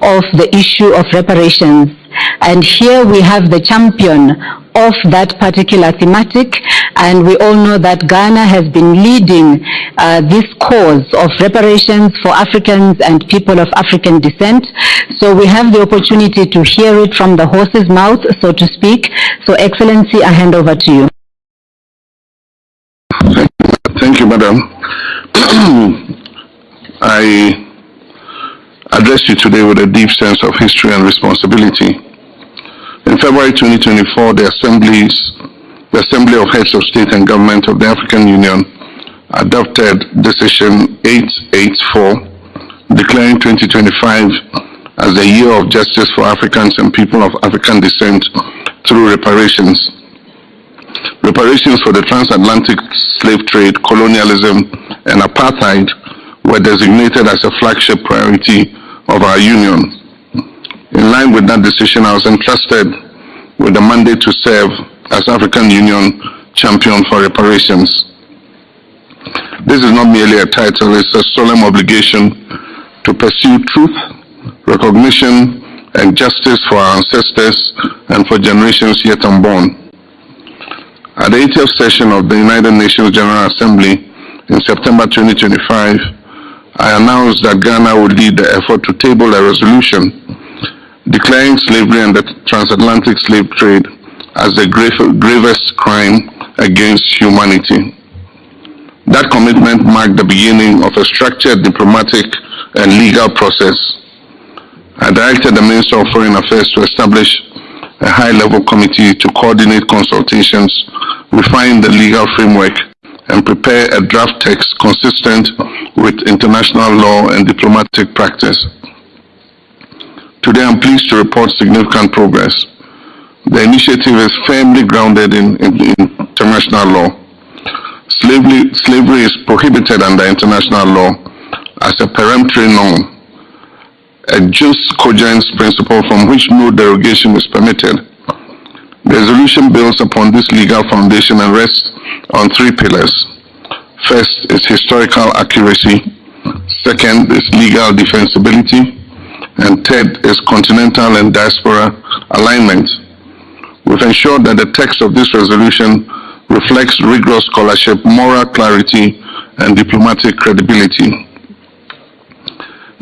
of the issue of reparations. And here we have the champion of that particular thematic, and we all know that Ghana has been leading this cause of reparations for Africans and people of African descent. So we have the opportunity to hear it from the horse's mouth, so to speak. So Excellency, I hand over to you. Thank you, Madam. I address you today with a deep sense of history and responsibility. In February 2024, the Assembly of Heads of State and Government of the African Union adopted Decision 884, declaring 2025 as the Year of Justice for Africans and People of African Descent through reparations. Reparations for the transatlantic slave trade, colonialism, and apartheid were designated as a flagship priority of our union. In line with that decision, I was entrusted with the mandate to serve as African Union champion for reparations. This is not merely a title, it's a solemn obligation to pursue truth, recognition, and justice for our ancestors and for generations yet unborn. At the 80th session of the United Nations General Assembly in September 2025, I announced that Ghana would lead the effort to table a resolution declaring slavery and the transatlantic slave trade as the gravest crime against humanity. That commitment marked the beginning of a structured diplomatic and legal process. I directed the Minister of Foreign Affairs to establish a high-level committee to coordinate consultations, refine the legal framework, and prepare a draft text consistent with international law and diplomatic practice. Today, I'm pleased to report significant progress. The initiative is firmly grounded in international law. Slavery is prohibited under international law as a peremptory norm, a jus cogens principle from which no derogation is permitted. The resolution builds upon this legal foundation and rests on three pillars. First is historical accuracy. Second is legal defensibility. And third is continental and diaspora alignment. We've ensured that the text of this resolution reflects rigorous scholarship, moral clarity, and diplomatic credibility.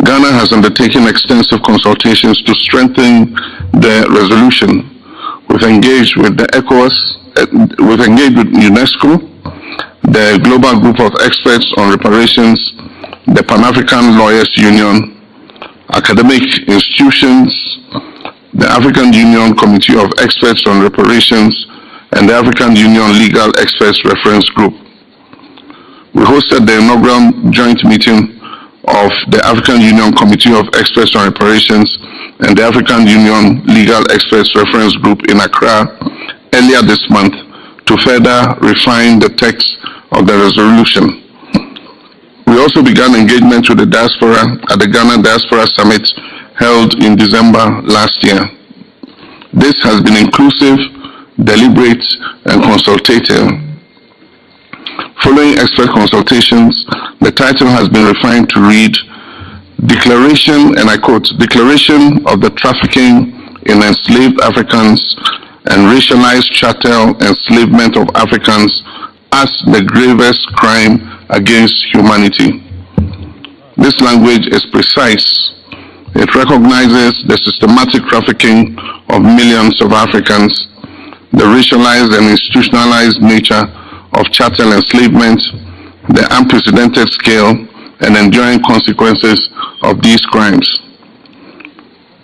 Ghana has undertaken extensive consultations to strengthen the resolution. We've engaged with the ECOWAS, we've engaged with UNESCO, the Global Group of Experts on Reparations, the Pan-African Lawyers Union, academic institutions, the African Union Committee of Experts on Reparations, and the African Union Legal Experts Reference Group. We hosted the inaugural joint meeting of the African Union Committee of Experts on Reparations and the African Union Legal Experts Reference Group in Accra earlier this month to further refine the text of the resolution. We also began engagement with the diaspora at the Ghana Diaspora Summit held in December last year. This has been inclusive, deliberate, and consultative. Following expert consultations, the title has been refined to read Declaration, and I quote, Declaration of the Trafficking in Enslaved Africans and Racialized Chattel Enslavement of Africans as the Gravest Crime against Humanity. This language is precise. It recognizes the systematic trafficking of millions of Africans, the racialized and institutionalized nature of chattel enslavement, the unprecedented scale and enduring consequences of these crimes.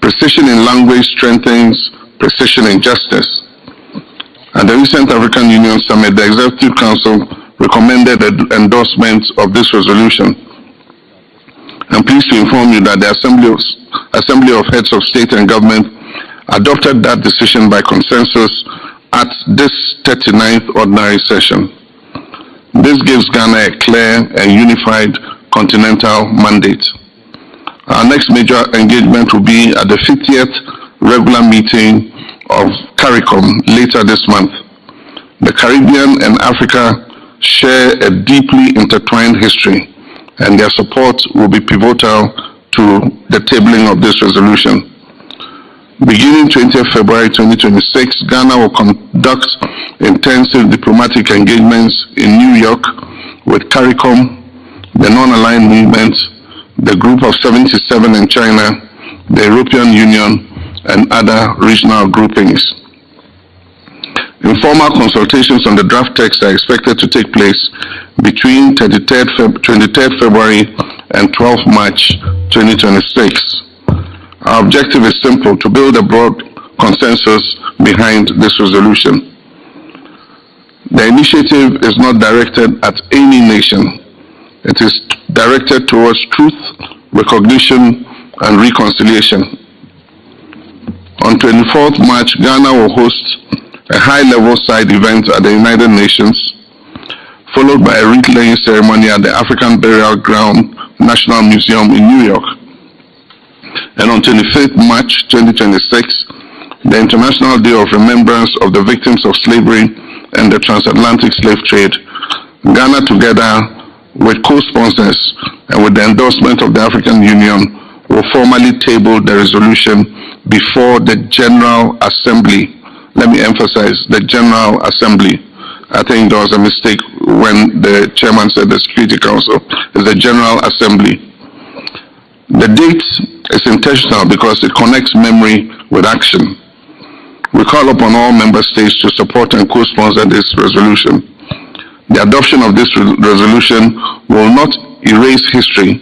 Precision in language strengthens precision in justice. At the recent African Union Summit, the Executive Council recommended the endorsement of this resolution. I'm pleased to inform you that the Assembly of Heads of State and Government adopted that decision by consensus at this 39th ordinary session. This gives Ghana a clear and unified continental mandate. Our next major engagement will be at the 50th regular meeting of CARICOM later this month. The Caribbean and Africa share a deeply intertwined history, and their support will be pivotal to the tabling of this resolution. Beginning 20th February 2026, Ghana will conduct intensive diplomatic engagements in New York with CARICOM, the Non-Aligned Movement, the Group of 77 in China, the European Union, and other regional groupings. Informal consultations on the draft text are expected to take place between 23rd February and 12th March 2026. Our objective is simple: to build a broad consensus behind this resolution. The initiative is not directed at any nation. It is directed towards truth, recognition, and reconciliation. On 24th March, Ghana will host a high-level side event at the United Nations, followed by a wreath-laying ceremony at the African Burial Ground National Museum in New York. And on 25th March 2026, the International Day of Remembrance of the Victims of Slavery and the Transatlantic Slave Trade, Ghana, together with co-sponsors and with the endorsement of the African Union, will formally table the resolution before the General Assembly. Let me emphasize, the General Assembly. I think there was a mistake when the chairman said the Security Council. It's the General Assembly. The date is intentional because it connects memory with action. We call upon all member states to support and co-sponsor this resolution. The adoption of this resolution will not erase history,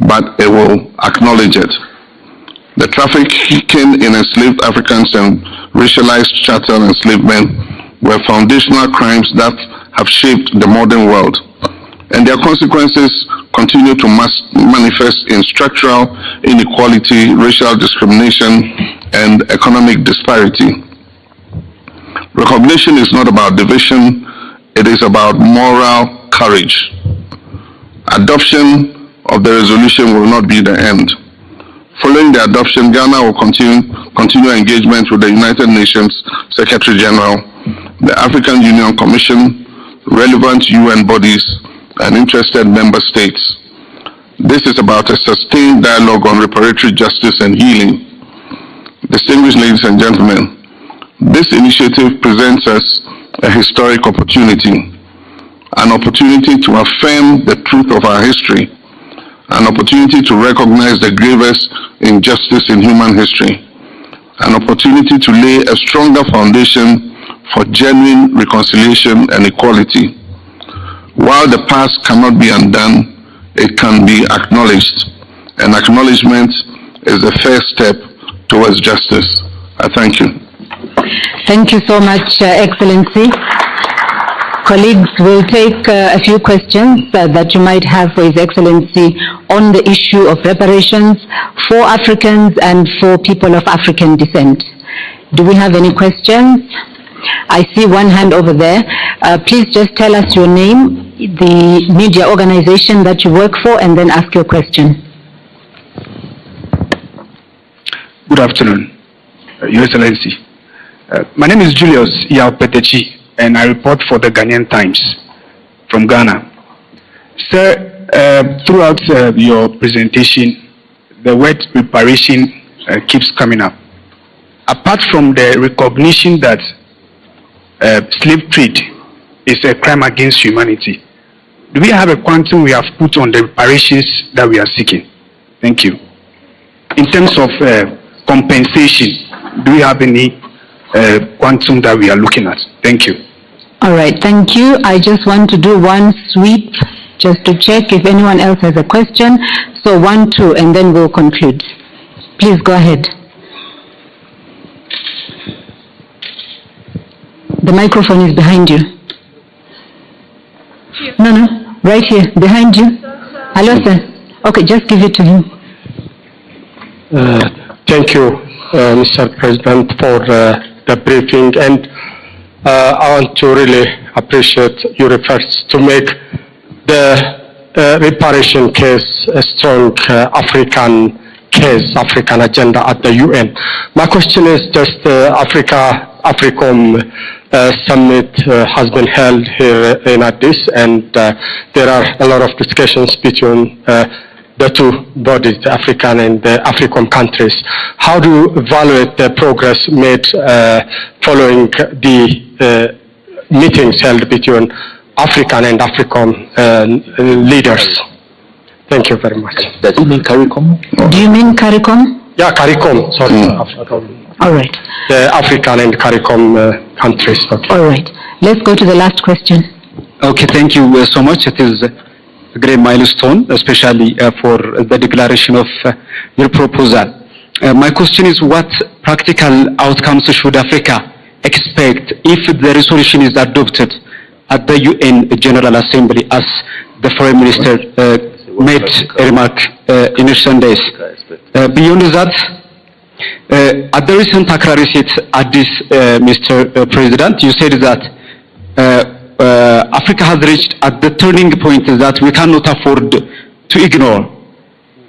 but it will acknowledge it. The trafficking in enslaved Africans and racialized chattel enslavement were foundational crimes that have shaped the modern world, and their consequences continue to manifest in structural inequality, racial discrimination, and economic disparity. Recognition is not about division, it is about moral courage. Adoption of the resolution will not be the end. Following the adoption, Ghana will continue engagement with the United Nations Secretary General, the African Union Commission, relevant UN bodies, and interested member states. This is about a sustained dialogue on reparatory justice and healing. Distinguished ladies and gentlemen, this initiative presents us a historic opportunity, an opportunity to affirm the truth of our history, an opportunity to recognize the gravest injustice in human history, an opportunity to lay a stronger foundation for genuine reconciliation and equality. While the past cannot be undone, it can be acknowledged, and acknowledgement is the first step towards justice. I thank you. Thank you so much, Excellency. Colleagues, we'll take a few questions that you might have for His Excellency on the issue of reparations for Africans and for people of African descent. Do we have any questions? I see one hand over there. Please just tell us your name, the media organization that you work for, and then ask your question. Good afternoon, Your Excellency. My name is Julius Yaopetechi, and I report for the Ghanaian Times from Ghana. Sir, throughout your presentation, the word reparation keeps coming up. Apart from the recognition that slave trade is a crime against humanity, do we have a quantum we have put on the reparations that we are seeking? Thank you. In terms of compensation, do we have any quantum that we are looking at? Thank you. All right, thank you. I just want to do one sweep just to check if anyone else has a question. So 1, 2, and then we'll conclude. Please go ahead. The microphone is behind you. No, right here, behind you. Hello, sir. Okay, just give it to him. Thank you, Mr. President, for the briefing, and I want to really appreciate your efforts to make the reparation case a strong African case, African agenda at the UN. My question is just AFRICOM summit has been held here in Addis, and there are a lot of discussions between the two bodies, the African and the AFRICOM countries. How do you evaluate the progress made following the meetings held between African and AFRICOM leaders? Thank you very much. Does it mean CARICOM? Do you mean CARICOM? Yeah, CARICOM, sorry. AFRICOM. All right. The African and CARICOM countries. Okay. All right. Let's go to the last question. Okay, thank you so much. It is a great milestone, especially for the declaration of your proposal. My question is, what practical outcomes should Africa expect if the resolution is adopted at the UN General Assembly, as the Foreign Minister made a remark in recent days? Beyond that, at the recent Accra Reset Addis, Mr. President, you said that Africa has reached at the turning point that we cannot afford to ignore.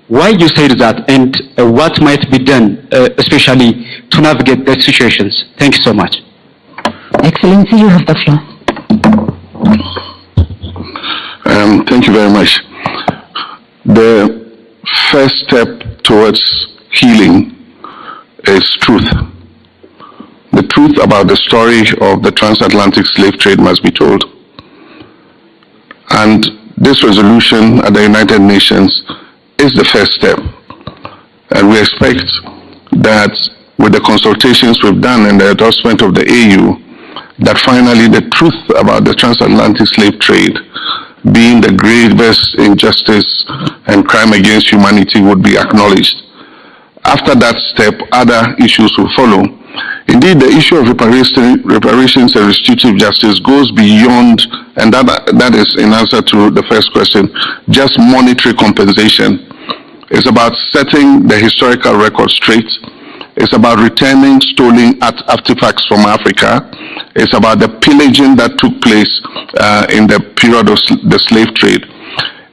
Why you said that, and what might be done, especially to navigate the situations? Thank you so much. Excellency, you have the floor. Thank you very much. The first step towards healing is truth. The truth about the story of the transatlantic slave trade must be told. And this resolution at the United Nations is the first step. And we expect that with the consultations we've done and the endorsement of the AU, that finally the truth about the transatlantic slave trade being the gravest injustice and crime against humanity would be acknowledged. After that step, other issues will follow. Indeed, the issue of reparations and restitutive justice goes beyond, and that is in answer to the first question, just monetary compensation. It's about setting the historical record straight. It's about returning stolen artifacts from Africa. It's about the pillaging that took place in the period of the slave trade.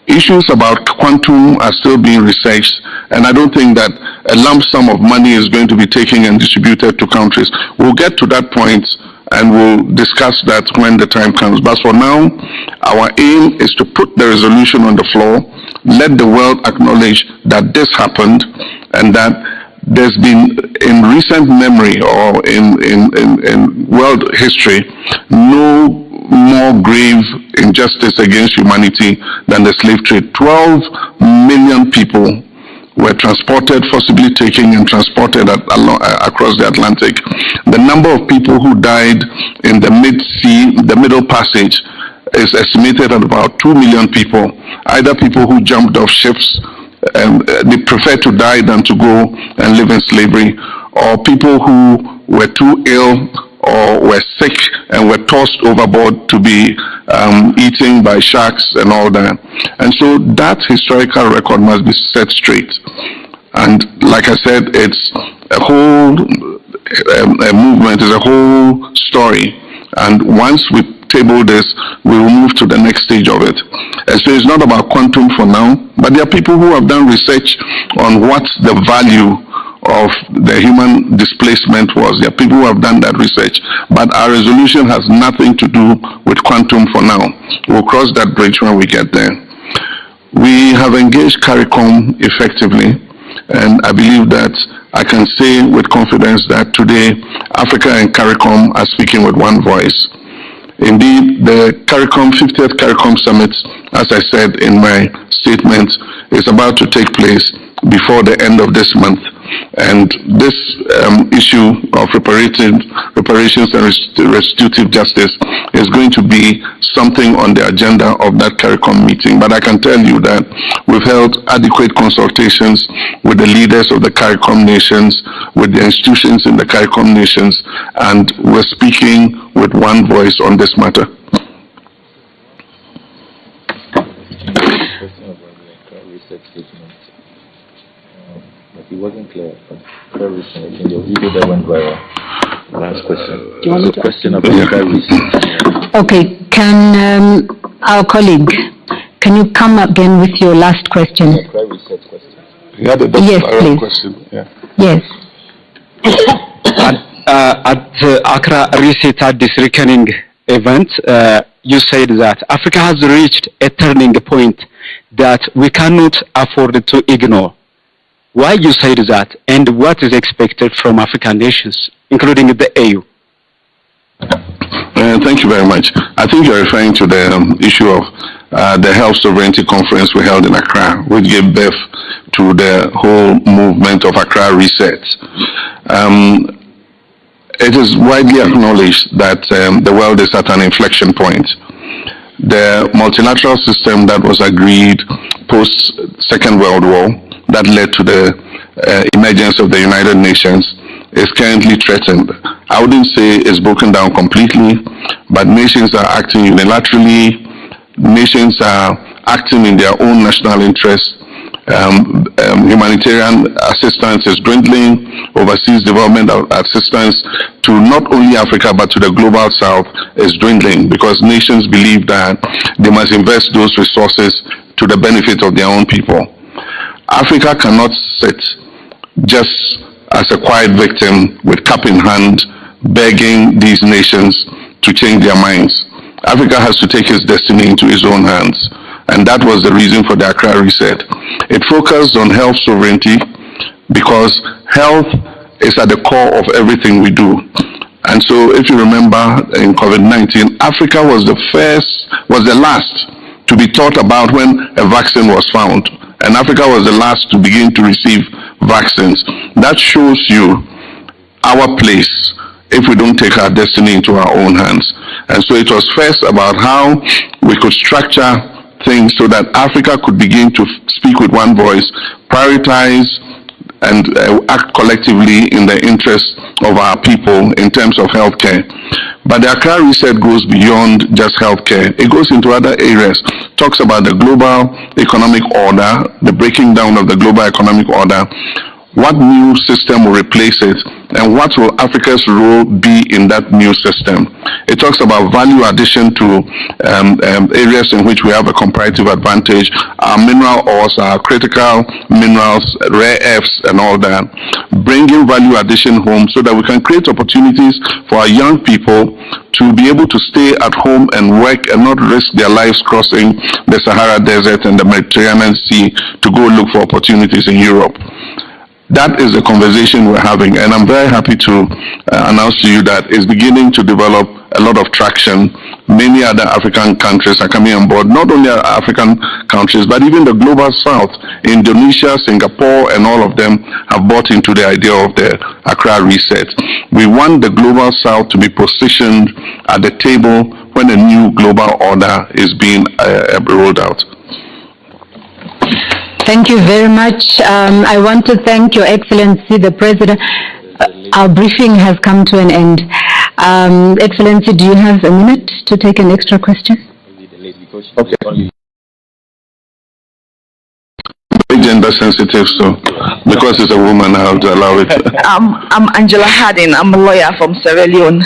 Issues about quantum are still being researched, and I don't think that a lump sum of money is going to be taken and distributed to countries. We'll get to that point and we'll discuss that when the time comes. But for now, our aim is to put the resolution on the floor, let the world acknowledge that this happened, and that there's been, in recent memory or in world history, no more grave injustice against humanity than the slave trade. 12 million people were transported, forcibly taken and transported across the Atlantic. The number of people who died in the mid-sea, the Middle Passage, is estimated at about 2 million people, either people who jumped off ships and they prefer to die than to go and live in slavery, or people who were too ill or were sick and were tossed overboard to be eaten by sharks and all that. And so that historical record must be set straight. And like I said, it's a whole movement, it's a whole story. And once we table this, we will move to the next stage of it. And so it's not about quantum for now, but there are people who have done research on what the value of the human displacement was. There are people who have done that research, but our resolution has nothing to do with quantum for now. We'll cross that bridge when we get there. We have engaged CARICOM effectively, and I believe that I can say with confidence that today Africa and CARICOM are speaking with one voice. Indeed, the CARICOM 50th CARICOM Summit, as I said in my statement, is about to take place before the end of this month. And this issue of reparations and restitutive justice is going to be something on the agenda of that CARICOM meeting. But I can tell you that we've held adequate consultations with the leaders of the CARICOM nations, with the institutions in the CARICOM nations, and we're speaking with one voice on this matter. It wasn't clear, but very recently in your video that went viral. Last question. Do you want me to question about research. Okay, can our colleague, can you come again with your last question? Research question. Yeah, that's yes, a please. question. Yeah. Yes. At the Accra Reset Addis reckoning event, you said that Africa has reached a turning point that we cannot afford to ignore. Why you said that, and what is expected from African nations, including the AU? Thank you very much. I think you're referring to the issue of the Health Sovereignty Conference we held in Accra, which gave birth to the whole movement of Accra Reset. It is widely acknowledged that the world is at an inflection point. The multilateral system that was agreed post Second World War that led to the emergence of the United Nations is currently threatened. I wouldn't say it's broken down completely, but nations are acting unilaterally. Nations are acting in their own national interests. Humanitarian assistance is dwindling. Overseas development assistance to not only Africa but to the global south is dwindling because nations believe that they must invest those resources to the benefit of their own people. Africa cannot sit just as a quiet victim with cup in hand begging these nations to change their minds. Africa has to take its destiny into its own hands. And that was the reason for the Accra Reset. It focused on health sovereignty because health is at the core of everything we do. And so if you remember in COVID-19, Africa was the last to be thought about when a vaccine was found. And Africa was the last to begin to receive vaccines. That shows you our place if we don't take our destiny into our own hands. And so it was first about how we could structure things so that Africa could begin to speak with one voice, prioritize and act collectively in the interest of our people in terms of healthcare. But the Accra Reset goes beyond just healthcare. It goes into other areas, talks about the global economic order, the breaking down of the global economic order, what new system will replace it, and what will Africa's role be in that new system. It talks about value addition to areas in which we have a comparative advantage, our mineral ores, our critical minerals, rare earths and all that, bringing value addition home so that we can create opportunities for our young people to be able to stay at home and work and not risk their lives crossing the Sahara Desert and the Mediterranean Sea to go look for opportunities in Europe. That is the conversation we're having, and I'm very happy to announce to you that it's beginning to develop a lot of traction. Many other African countries are coming on board, not only African countries, but even the global south. Indonesia, Singapore, and all of them have bought into the idea of the Accra Reset. We want the global south to be positioned at the table when a new global order is being rolled out. Thank you very much. I want to thank Your Excellency, the President. Our briefing has come to an end. Excellency, do you have a minute to take an extra question? Okay. Gender sensitive, so because it's a woman, I have to allow it. I'm Angela Harding. I'm a lawyer from Sierra Leone.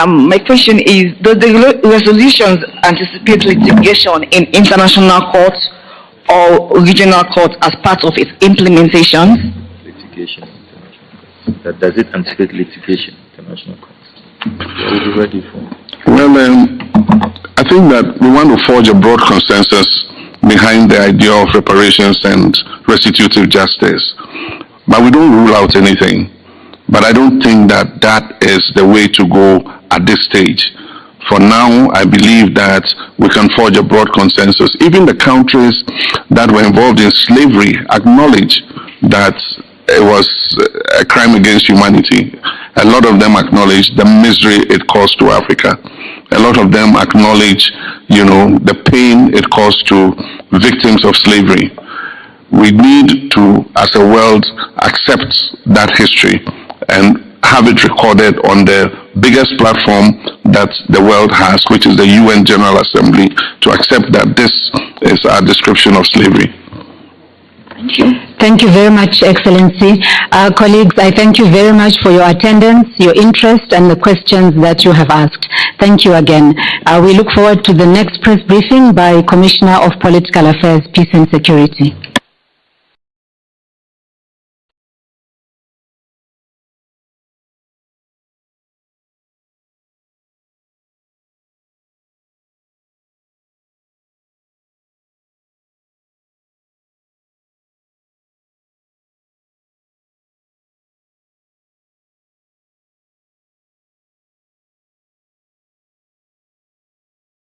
My question is, do the resolutions anticipate litigation in international courts or regional courts as part of its implementation? Litigation, international. Does it anticipate litigation, international courts? Are we ready for? Well, I think that we want to forge a broad consensus behind the idea of reparations and restitutive justice. But we don't rule out anything. But I don't think that that is the way to go at this stage. For now, I believe that we can forge a broad consensus. Even the countries that were involved in slavery acknowledge that it was a crime against humanity. A lot of them acknowledge the misery it caused to Africa. A lot of them acknowledge, the pain it caused to victims of slavery. We need to, as a world, accept that history and have it recorded on the biggest platform that the world has, which is the UN General Assembly, to accept that this is our description of slavery. Thank you. Thank you very much, Excellency. Colleagues, I thank you very much for your attendance, your interest, and the questions that you have asked. Thank you again. We look forward to the next press briefing by Commissioner of Political Affairs, Peace and Security.